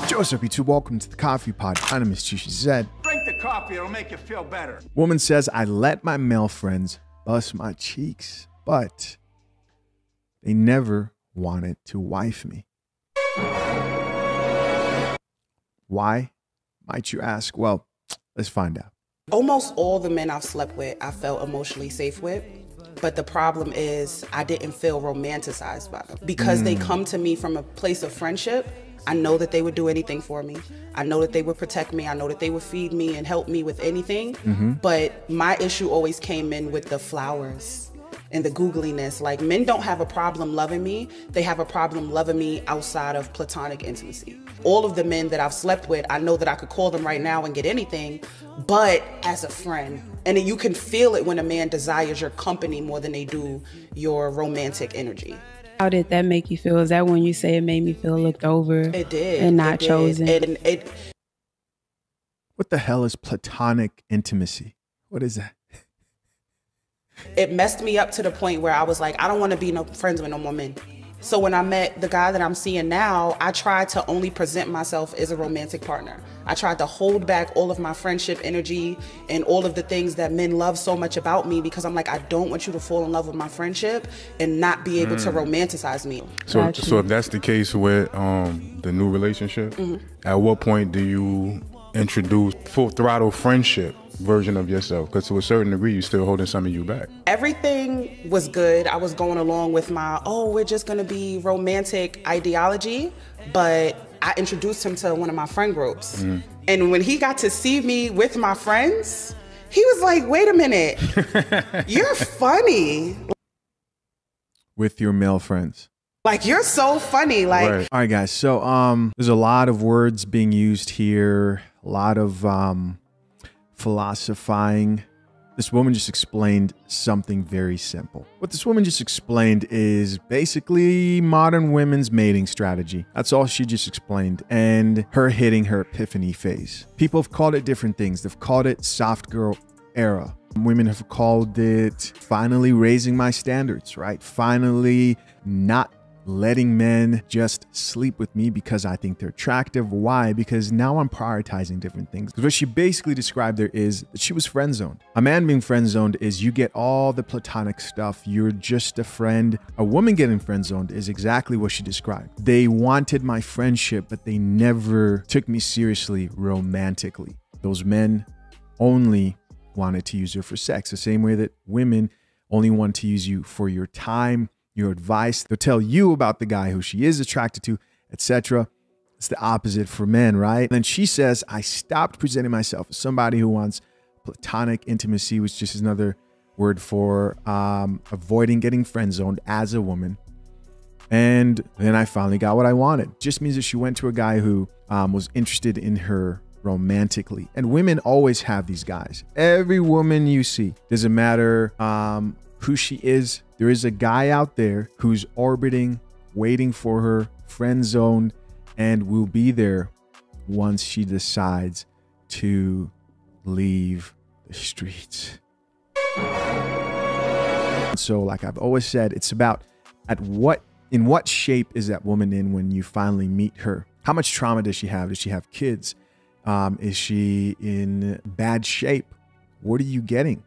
Joseph, YouTube, welcome to the Coffee Pod. My name is She Said. Drink the coffee, it'll make you feel better. Woman says, I let my male friends bust my cheeks, but they never wanted to wife me. Why, might you ask? Well, let's find out. Almost all the men I've slept with, I felt emotionally safe with. But the problem is I didn't feel romanticized by them. Because they come to me from a place of friendship, I know that they would do anything for me. I know that they would protect me. I know that they would feed me and help me with anything. But my issue always came in with the flowers and the googliness. Like, men don't have a problem loving me. They have a problem loving me outside of platonic intimacy. All of the men that I've slept with, I know that I could call them right now and get anything, but as a friend. And you can feel it when a man desires your company more than they do your romantic energy. How did that make you feel? Is that when you say it made me feel looked over? It did. And not chosen? What the hell is platonic intimacy? What is that? It messed me up to the point where I was like, I don't want to be friends with no more men. So when I met the guy that I'm seeing now, I tried to only present myself as a romantic partner. I tried to hold back all of my friendship energy and all of the things that men love so much about me, because I'm like, I don't want you to fall in love with my friendship and not be able to romanticize me. So if that's the case with the new relationship, at what point do you introduce full throttle friendship version of yourself? Because to a certain degree, you're still holding some of you back. Everything was good. I was going along with my, we're just going to be romantic ideology. But I introduced him to one of my friend groups. And when he got to see me with my friends, he was like, wait a minute, you're funny. With your male friends. Like, you're so funny. Like, right. All right, guys. So there's a lot of words being used here, a lot of philosophizing. This woman just explained something very simple. What this woman just explained is basically modern women's mating strategy. That's all she just explained, and her hitting her epiphany phase. People have called it different things. They've called it soft girl era. Women have called it finally raising my standards, right? Finally not letting men just sleep with me because I think they're attractive. Why? Because now I'm prioritizing different things. Because what she basically described there is that she was friend zoned. A man being friend zoned is you get all the platonic stuff. You're just a friend. A woman getting friend zoned is exactly what she described. They wanted my friendship, but they never took me seriously romantically. Those men only wanted to use her for sex, the same way that women only want to use you for your time, your advice. They'll tell you about the guy who she is attracted to, etc. It's the opposite for men, right? And then she says, I stopped presenting myself as somebody who wants platonic intimacy, which just is another word for avoiding getting friend zoned as a woman. And then I finally got what I wanted. Just means that she went to a guy who was interested in her romantically. And women always have these guys. Every woman you see, doesn't matter who she is, there is a guy out there who's orbiting, waiting for her, friend zoned, and will be there once she decides to leave the streets. So like I've always said, it's about in what shape is that woman in when you finally meet her? How much trauma does she have? Does she have kids? Is she in bad shape? What are you getting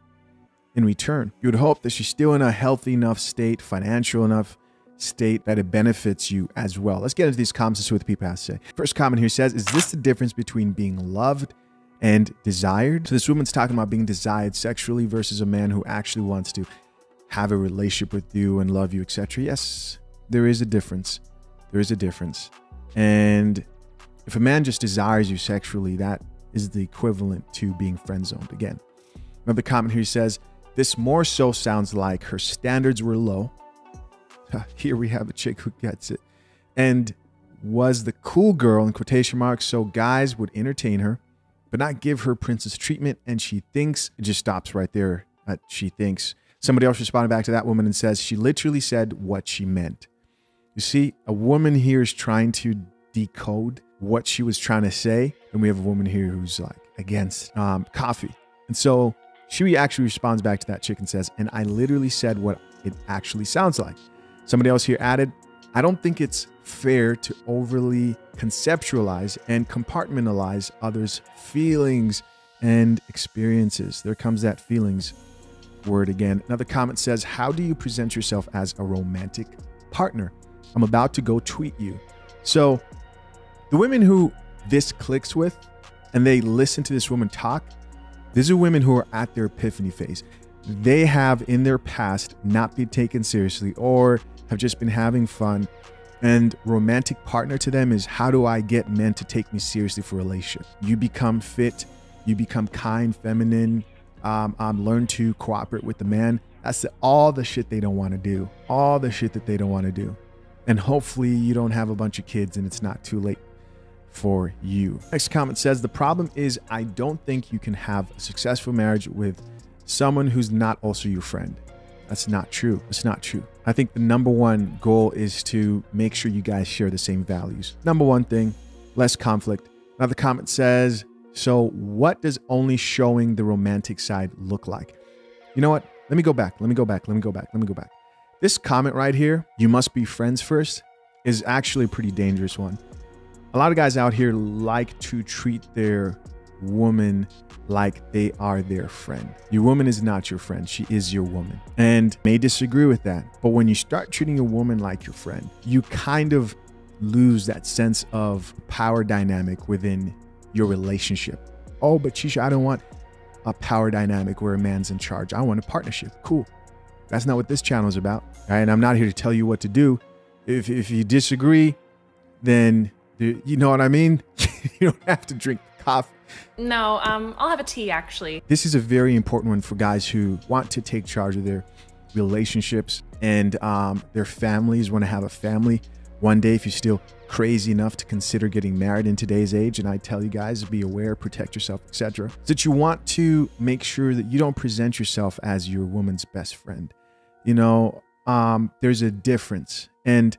in return? You would hope that she's still in a healthy enough state, financial enough state that it benefits you as well. Let's get into these comments and see what the people have to say. First comment here says, is this the difference between being loved and desired? So this woman's talking about being desired sexually versus a man who actually wants to have a relationship with you and love you, etc. Yes, there is a difference. There is a difference. And if a man just desires you sexually, that is the equivalent to being friend zoned. Again, another comment here says, this more so sounds like her standards were low. Here we have a chick who gets it. And was the cool girl in quotation marks, so guys would entertain her, but not give her princess treatment. And she thinks, it just stops right there. She thinks. Somebody else responded back to that woman and says, she literally said what she meant. You see, a woman here is trying to decode what she was trying to say. And we have a woman here who's like against coffee. And so she actually responds back to that chick and says, and I literally said what it actually sounds like. Somebody else here added, I don't think it's fair to overly conceptualize and compartmentalize others' feelings and experiences. There comes that feelings word again. Another comment says, how do you present yourself as a romantic partner? I'm about to go tweet you. So the women who this clicks with and they listen to this woman talk, these are women who are at their epiphany phase. They have in their past not been taken seriously or have just been having fun. And romantic partner to them is, how do I get men to take me seriously for a relationship? You become fit, you become kind, feminine, learn to cooperate with the man. That's all the shit they don't want to do. All the shit that they don't want to do. And hopefully you don't have a bunch of kids and it's not too late for you. Next comment says, the problem is I don't think you can have a successful marriage with someone who's not also your friend. That's not true. It's not true. I think the number one goal is to make sure you guys share the same values. Number one thing, less conflict. Another comment says, so what does only showing the romantic side look like? You know what? Let me go back. This comment right here, you must be friends first, is actually a pretty dangerous one. A lot of guys out here like to treat their woman like they are their friend. Your woman is not your friend. She is your woman. And may disagree with that. But when you start treating a woman like your friend, you kind of lose that sense of power dynamic within your relationship. Oh, but Shisha, I don't want a power dynamic where a man's in charge. I want a partnership. Cool. That's not what this channel is about. All right. And I'm not here to tell you what to do. If you disagree, then you know what I mean? You don't have to drink coffee. No, I'll have a tea actually. This is a very important one for guys who want to take charge of their relationships and their families, want to have a family one day. If you're still crazy enough to consider getting married in today's age, and I tell you guys, be aware, protect yourself, etc. That you want to make sure that you don't present yourself as your woman's best friend. You know, there's a difference. And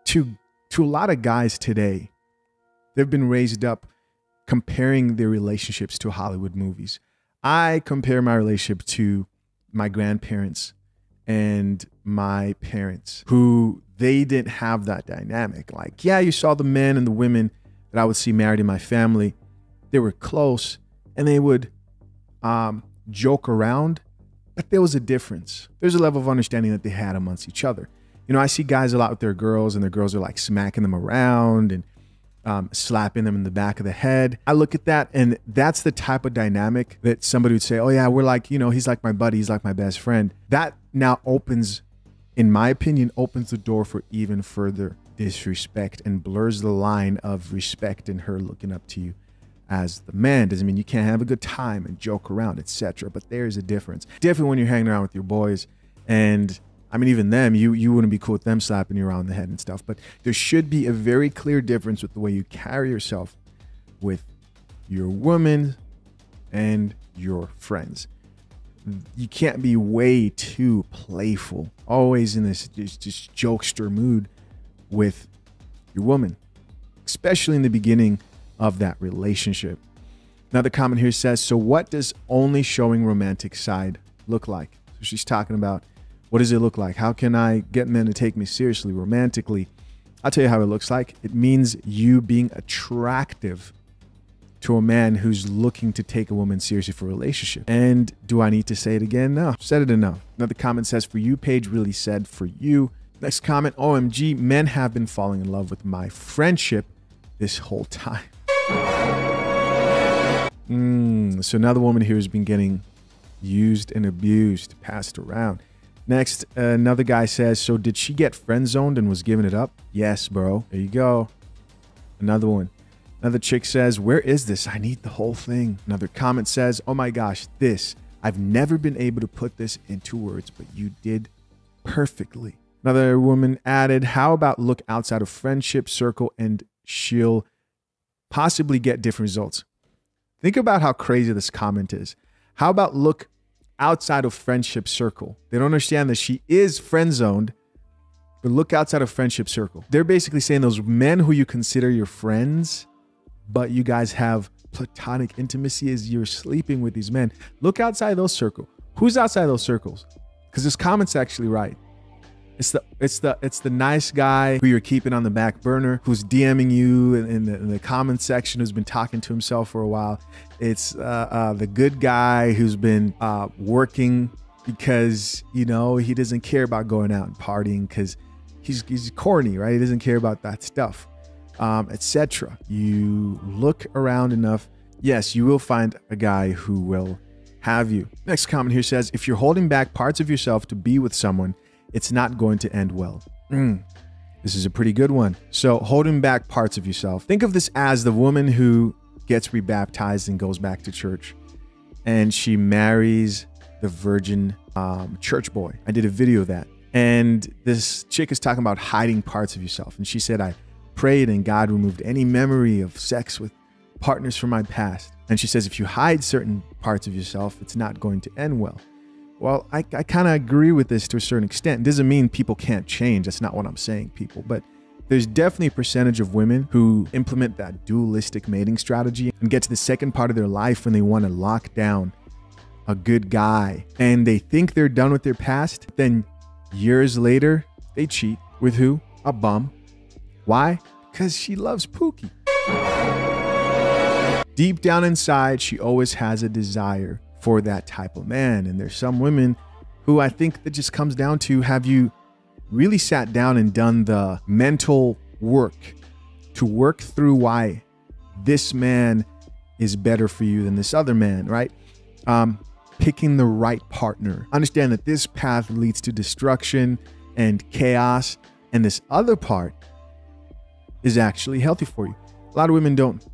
to a lot of guys today, they've been raised up comparing their relationships to Hollywood movies. I compare my relationship to my grandparents and my parents, who they didn't have that dynamic. Like, yeah, you saw the men and the women that I would see married in my family. They were close and they would joke around, but there was a difference. There's a level of understanding that they had amongst each other. You know, I see guys a lot with their girls and their girls are like smacking them around and slapping them in the back of the head. I look at that and that's the type of dynamic that somebody would say, oh yeah, we're like, you know, he's like my buddy, he's like my best friend. That now opens, in my opinion, opens the door for even further disrespect and blurs the line of respect and her looking up to you as the man. Doesn't mean you can't have a good time and joke around, etc. But there's a difference. Different when you're hanging around with your boys, and I mean, even them, you wouldn't be cool with them slapping you around the head and stuff. But there should be a very clear difference with the way you carry yourself with your woman and your friends. You can't be way too playful, always in this just jokester mood with your woman, especially in the beginning of that relationship. Another comment here says, so what does only showing romantic side look like? So she's talking about, what does it look like? How can I get men to take me seriously romantically? I'll tell you how it looks like. It means you being attractive to a man who's looking to take a woman seriously for a relationship. And do I need to say it again? No, I've said it enough. Another comment says, for you, Paige really said for you. Next comment, OMG, men have been falling in love with my friendship this whole time. So another woman here has been getting used and abused, passed around. Next, another guy says, so did she get friend zoned and was giving it up? Yes, bro. There you go. Another one. Another chick says, where is this? I need the whole thing. Another comment says, oh my gosh, this. I've never been able to put this into words, but you did perfectly. Another woman added, how about look outside of friendship circle and she'll possibly get different results. Think about how crazy this comment is. How about look outside of friendship circle? They don't understand that she is friend zoned, but look outside of friendship circle. They're basically saying those men who you consider your friends, but you guys have platonic intimacy as you're sleeping with these men. Look outside those circles. Who's outside those circles? Because this comment's actually right. It's the nice guy who you're keeping on the back burner, who's DMing you in the comment section, who's been talking to himself for a while. It's the good guy who's been working because, you know, he doesn't care about going out and partying because he's corny, right? He doesn't care about that stuff, etc. You look around enough, yes, you will find a guy who will have you. Next comment here says, if you're holding back parts of yourself to be with someone, it's not going to end well. This is a pretty good one. So holding back parts of yourself. Think of this as the woman who gets rebaptized and goes back to church, and she marries the virgin church boy. I did a video of that. And this chick is talking about hiding parts of yourself. And she said, I prayed and God removed any memory of sex with partners from my past. And she says, if you hide certain parts of yourself, it's not going to end well. Well, I kind of agree with this to a certain extent. It doesn't mean people can't change. That's not what I'm saying, people. But there's definitely a percentage of women who implement that dualistic mating strategy and get to the second part of their life when they want to lock down a good guy. And they think they're done with their past. Then years later, they cheat with who? A bum. Why? Because she loves Pookie. Deep down inside, she always has a desire for that type of man. And there's some women who I think that just comes down to, have you really sat down and done the mental work to work through why this man is better for you than this other man, right? Picking the right partner. Understand that this path leads to destruction and chaos, and this other part is actually healthy for you. A lot of women don't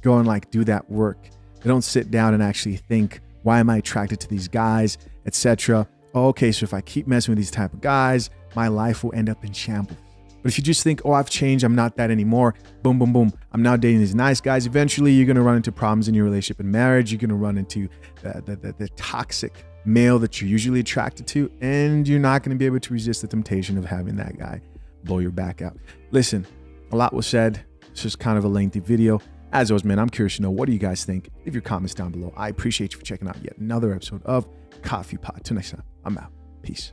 go and like do that work. They don't sit down and actually think, why am I attracted to these guys, etc. Oh, okay, so if I keep messing with these type of guys, my life will end up in shambles. But if you just think, oh, I've changed, I'm not that anymore, boom, boom, boom, I'm now dating these nice guys, eventually you're going to run into problems in your relationship and marriage. You're going to run into the toxic male that you're usually attracted to, and you're not going to be able to resist the temptation of having that guy blow your back out. Listen, a lot was said. It's just kind of a lengthy video. As always, man, I'm curious to know, what do you guys think? Leave your comments down below. I appreciate you for checking out yet another episode of Coffee Pot. Till next time, I'm out. Peace.